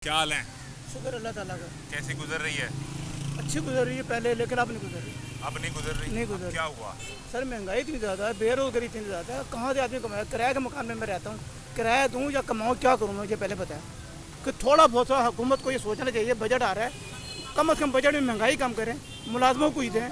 क्या हाल है? शुक्र अल्लाह ताला का। कैसी गुजर रही है? अच्छी गुजर रही है पहले, लेकिन अब नहीं गुजर रही। अब नहीं गुजर रही? नहीं अब गुजर क्या हुआ? सर महंगाई इतनी ज़्यादा है, बेरोजगारी इतनी ज़्यादा है, कहाँ से आदमी कमाए? किराए के मकान में मैं रहता हूँ, किराया दूँ या कमाऊँ, क्या करूँ मुझे पहले पता है कि थोड़ा बहुत सा हुकूमत को ये सोचना चाहिए। बजट आ रहा है, कम से कम बजट में महंगाई कम करें, मुलाजमों को ही दें,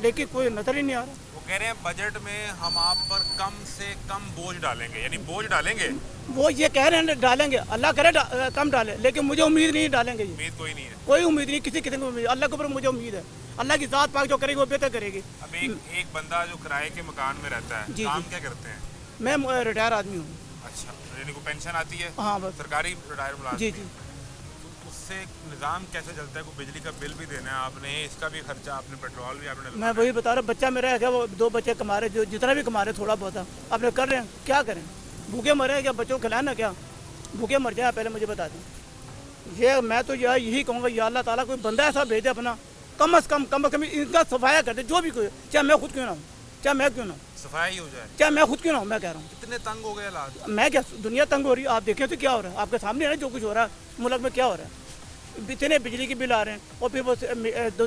लेकिन कोई नज़र ही नहीं आ रहा। वो कह रहे हैं बजट में हम आप पर कम से कम बोझ डालेंगे, यानी बोझ डालेंगे। वो ये कह रहे हैं डालेंगे, अल्लाह करे कम डाले, लेकिन मुझे उम्मीद नहीं डालेंगे। ये उम्मीद कोई नहीं है। कोई उम्मीद नहीं, किसी किसी को उम्मीद, अल्लाह के ऊपर मुझे उम्मीद है। अल्लाह की ज़ात पाक जो करेगी वो बेहतर करेगी। अब एक बंदा जो किराए के मकान में रहता है, जी, काम जी। क्या करते हैं? मैं रिटायर आदमी हूँ। अच्छा, यानी को पेंशन आती है? हाँ बस। सरकारी रिटायर मुलाजिम जी है। जी। तो उससे निज़ाम कैसे चलता है? को बिजली का बिल भी देना है आपने, इसका भी खर्चा आपने, पेट्रोल भी आपने मैं लगाना वही बता रहा, बच्चा मेरा है क्या, वो 2 बच्चे कमा रहे, जो जितना भी कमा रहे थोड़ा बहुत अपने कर रहे हैं, क्या करें? भूखे मरे क्या? बच्चों को खिलाना क्या? भूखे मर जाए पहले मुझे बता दें। ये मैं तो यही कहूँगा, या अल्लाह ताला कोई बंदा ऐसा भेजे अपना, कम से कम इनका सफाया कर दे, जो भी कोई, चाहे मैं खुद क्यों ना हूँ, चाहे मैं क्यों ना हूँ, है। सफाई हो जाए। चाहे मैं खुद क्यों ना हूँ, मैं कह रहा हूँ। कितने तंग हो गए हालात। मैं क्या, दुनिया तंग हो रही है, आप देखें तो क्या हो रहा है आपके सामने है ना, जो कुछ हो रहा है मुल्क में, क्या हो रहा है। इतने बिजली के बिल आ रहे हैं, और फिर वो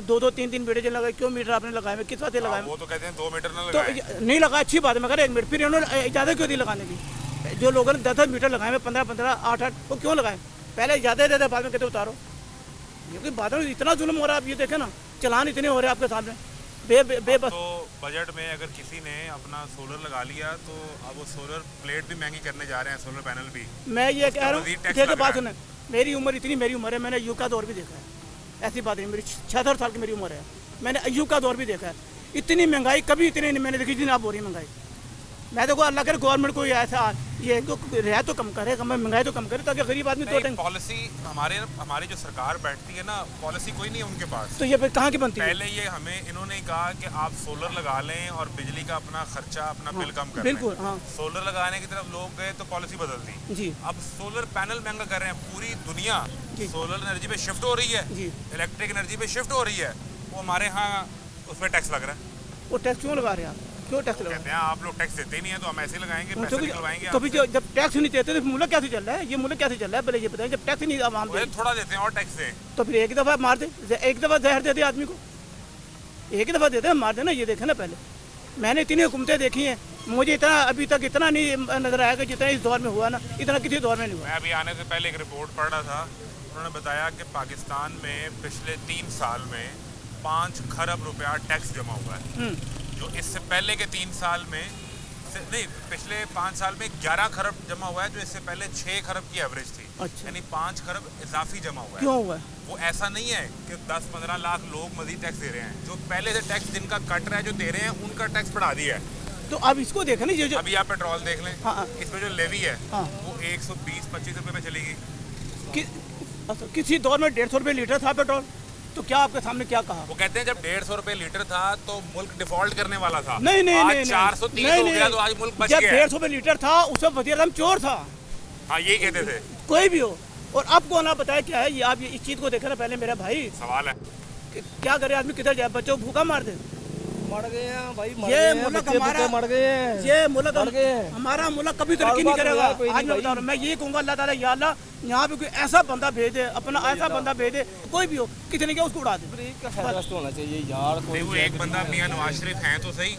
2-2 3-3 मीटर लगाए, क्यों मीटर आपने लगाए हुए, किस वास्ते लगाए? वो तो कहते हैं 2 मीटर ना तो लगाए। नहीं लगा, अच्छी बात है, मगर 1 मिनट, फिर इन्होंने इजाज़त क्यों दी लगाने की? जो लोगों ने 10-10 मीटर लगाए हुए, 15-15, 8-8, वो क्यों लगाए? पहले इजाज़त देते, बाद में कहते उतारो। ये कोई बात नहीं, इतना जुल्म हो रहा है। आप ये देखें ना, चलान इतने हो रहे हैं आपके सामने, बेबस। तो बजट में अगर किसी ने अपना सोलर लगा लिया तो अब वो सोलर प्लेट भी महंगी करने जा रहे हैं, सोलर पैनल भी। मैं ये कह रहा मज़ीद हूँ, टैक्स देखिए लग बात रहा है। सुने, मेरी उम्र इतनी, मेरी उम्र है, मैंने अय्यूब का दौर भी देखा है। ऐसी बात नहीं, मेरी 76 साल की मेरी उम्र है, मैंने अय्यूब का दौर भी देखा है। इतनी महंगाई कभी इतनी नहीं मैंने देखी जितनी आप हो रही महंगाई। मैं देखो अल्लाह करे गवर्नमेंट को ऐसा ये तो रियायत तो कम करे, महंगाई तो कम करे, ताकि गरीब आदमी तो पॉलिसी हमारी जो सरकार बैठती है ना, पॉलिसी कोई नहीं है उनके पास। तो ये फिर कहाँ की बनती है? पहले ये हमें इन्होंने कहा कि आप सोलर लगा लें और बिजली का अपना खर्चा, अपना बिल कम कर लें। बिल्कुल, हाँ सोलर लगाने की तरफ लोग गए तो पॉलिसी बदल दी। जी अब सोलर पैनल महंगा कर रहे हैं। पूरी दुनिया जी। सोलर एनर्जी पे शिफ्ट हो रही है, जी। इलेक्ट्रिक एनर्जी पे शिफ्ट हो रही है। वो हमारे यहाँ उस पर टैक्स लग रहा है। वो टैक्स क्यों लगा रहे हैं आप? क्यों टैक्स लगा कहते हैं आप लोग टैक्स देते ही नहीं है, तो हम ऐसे ही लगाएंगे, पैसे रहे हैं? निकलवाएंगे कभी आपसे। जब टैक्स नहीं देते तो मुल्क कैसे चल रहा है? ये मुल्क कैसे चल रहा है पहले ये बताएं। जब टैक्स नहीं आवाम वो दे, थोड़ा देते हैं और टैक्स दें। तो फिर एक दफ़ा मार दे, एक दफ़ा जहर दे दे आदमी को, एक दफ़ा देते हैं मार देना। ये देखे ना, पहले मैंने इतनी हुकूमतें देखी हैं, मुझे इतना अभी तक इतना नहीं नजर आया कि जितना इस दौर में हुआ ना, इतना किसी दौर में नहीं हुआ। मैं अभी आने से पहले एक रिपोर्ट पढ़ रहा था, उन्होंने बताया कि पाकिस्तान में पिछले 3 साल में 5 खरब रुपया टैक्स जमा हुआ है, जो इससे पहले के 3 साल में नहीं, पिछले 5 साल में 11 खरब जमा हुआ है, जो इससे पहले 6 खरब की एवरेज थी। अच्छा। यानी 5 खरब इजाफी जमा हुआ है। क्यों हुआ है? वो ऐसा नहीं है कि 10-15 लाख लोग मजीद टैक्स दे रहे हैं, जो पहले से टैक्स जिनका कट रहा है, जो दे रहे हैं, उनका टैक्स बढ़ा दिया है। तो अब इसको देखा नहीं, ये जो अभी आप पेट्रोल देख लें, हाँ, हाँ। इसमें जो लेवी है हाँ। वो 120-25 रुपये पे चलेगी। अच्छा, किसी दौर में 150 रुपये लीटर था पेट्रोल, तो क्या आपके सामने क्या कहा? वो कहते हैं जब 150 रुपये लीटर था तो मुल्क डिफॉल्ट करने वाला था। नहीं नहीं आज नहीं 430 हो गया, तो आज मुल्क बच जब गया है। 150 रुपये लीटर था उस वक्त वज़ीर आज़म चोर था, हाँ, यही कहते थे। कोई भी हो। और अब कौन आप बताया क्या है ये? आप ये इस चीज़ को देखे ना पहले मेरा भाई, सवाल है कि क्या करे आदमी, किधर जाए? बच्चों को भूखा मार दे। मर गए हैं भाई, मर ये गए हैं, मुल्क बच्चे हमारा, भूखे मर गए हैं। ये मुल्क मर गए हैं। हमारा मुल्क कभी तरक्की नहीं कारोबार करेगा। कोई नहीं आज मैं भाई। बता रहा हूँ, मैं ये कहूँगा अल्लाह ताला, या अल्लाह यहाँ पे कोई ऐसा बंदा भेज दे, अपना ऐसा बंदा भेज दे, कोई भी हो, कितने क्या उसको उड़ा दे। ब्रेक का फैसला होना चाहिए यार। नहीं, वो एक बंदा मियां नवाज शरीफ हैं तो सही,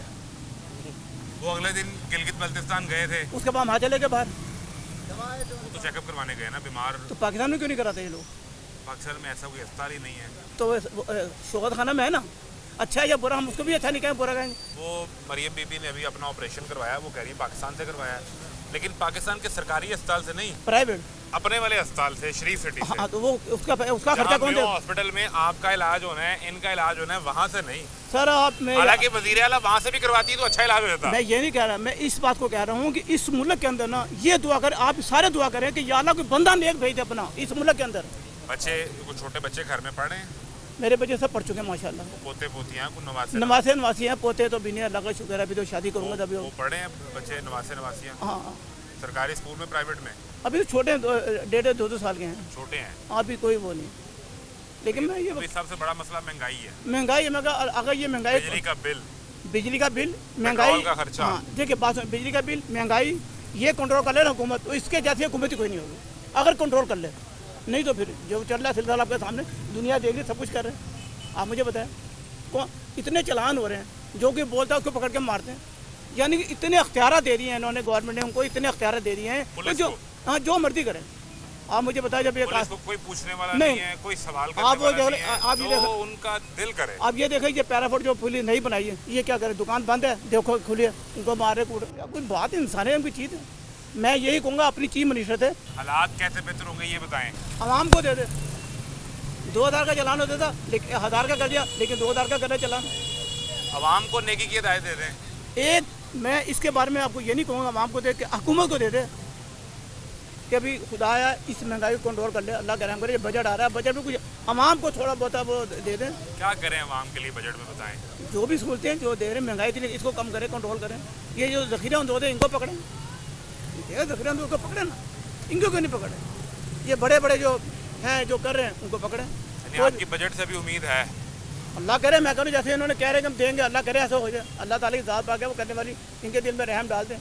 वो अगले दिन गिलगित बल्तिस्तान गए थे, उसके बाद वहाँ चले गए बाहर, वो तो चेकअप करवाने गए ना, बीमार। तो पाकिस्तान में क्यों नहीं कराते ये लोग? पाकिस्तान में ऐसा कोई अस्पताल ही नहीं है। तो शोहत खाना में है ना, अच्छा या बुरा, हम उसको भी अच्छा नहीं कहें, बुरा कहेंगे। वो मरियम बीबी ने अभी अपना ऑपरेशन करवाया, वो कह रही है पाकिस्तान से करवाया है, लेकिन पाकिस्तान के सरकारी अस्पताल से नहीं, प्राइवेट, अपने वाले अस्पताल से, शरीफ सिटी से। हाँ, तो वो उसका खर्चा जहाँ कौन मेयो दे? हॉस्पिटल में आपका इलाज होना है, इनका इलाज होना है, वहाँ से नहीं। सर आप मैं हालांकि वजीर आला वहाँ से भी करवाती तो अच्छा इलाज हो जाता। मैं ये नहीं कह रहा, मैं इस बात को कह रहा हूँ कि इस मुल्क के अंदर ना, ये दुआ करें, आप सारे दुआ करें कि या अल्लाह कोई बंदा नेक भेज दे अपना इस मुल्क के अंदर। बच्चे, कुछ छोटे बच्चे घर में पढ़ रहे हैं, मेरे बच्चे सब पढ़ चुके हैं माशाल्लाह, पोते पोतियाँ, कुछ नवासी हैं, पोते तो भी नहीं, अल्लाह का शुक्र है, अभी तो शादी करूँगा तभी वो पढ़े हैं बच्चे, नवासियाँ। हाँ, सरकारी स्कूल में, प्राइवेट में? अभी तो छोटे हैं, 1.5-2 साल के हैं, छोटे हैं। अभी कोई वो नहीं। लेकिन मैं ये अभी सबसे बड़ा मसला महंगाई है। महंगाई है, मैं कहा अगर ये महंगाई, बिजली का बिल, महंगाई, पेट्रोल का खर्चा। हाँ देखिए बात सुनिए, बिजली का बिल, महंगाई, ये कंट्रोल कर ले ना हुकूमत, तो इसके जैसी हुकूमत ही कोई नहीं होगी अगर कंट्रोल कर ले। नहीं तो फिर जो चल रहा है सिलसिला आपके सामने, दुनिया देख रही, सब कुछ कर रहे हैं। आप मुझे बताएं कौन इतने चलान हो रहे हैं, जो कि बोलता है उसको पकड़ के मारते हैं। यानी कि इतने अख्तियार दे दिए हैं इन्होंने, गवर्नमेंट ने उनको इतने अख्तियार दे दिए हैं, तो जो हाँ जो मर्जी करें। आप मुझे बताएं जब ये पुलिस को कोई पूछने वाला नहीं, नहीं है, कोई सवाल आप करने वो वाला देख- नहीं है, आप ये जो देखो- उनका दिल करे। आप ये देखिए ये पैराफोर्ट जो पुलिस नहीं बनाई है, ये क्या करे, दुकान बंद है, देखो खुली है, उनको मारे कूट, कोई बात इंसानियत की चीज़ है। मैं यही कहूँगा अपनी चीफ मिनिस्टर से, हालात कैसे बेहतर होंगे ये बताएं। आवाम को दे दे। 2000 का चलान होता था, लेकिन 1000 का कर दिया, लेकिन 2000 का कर रहे चलान। आवाम को नेकी की हिदायत दे दें। एक मैं इसके बारे में आपको ये नहीं कहूँगा आवाम को दे के, हुकूमत को दे दे कि अभी खुदाया इस महंगाई को कंट्रोल कर ले, अल्लाह का रहम करे। ये बजट आ रहा है, बजट में कुछ आवाम को थोड़ा बहुत वो दे दें। क्या करें आवाम के लिए बजट में बताएं। जो भी सहूलतें जो दे रहे हैं महंगाई के लिए, इसको कम करें, कंट्रोल करें। ये जो जखीरा होते हैं इनको पकड़ें, ये जखीरा उनको पकड़े ना, इनको क्यों नहीं पकड़े। ये बड़े बड़े जो हैं जो कर रहे हैं उनको पकड़ें। यानी आपकी बजट से भी उम्मीद है। अल्लाह करे, मैं करूँ जैसे इन्होंने कह रहे हैं कि हम देंगे, अल्लाह करे ऐसा हो जाए। अल्लाह ताला की ज़ात पाक है, वो करने वाली, इनके दिल में रहम डाल दें।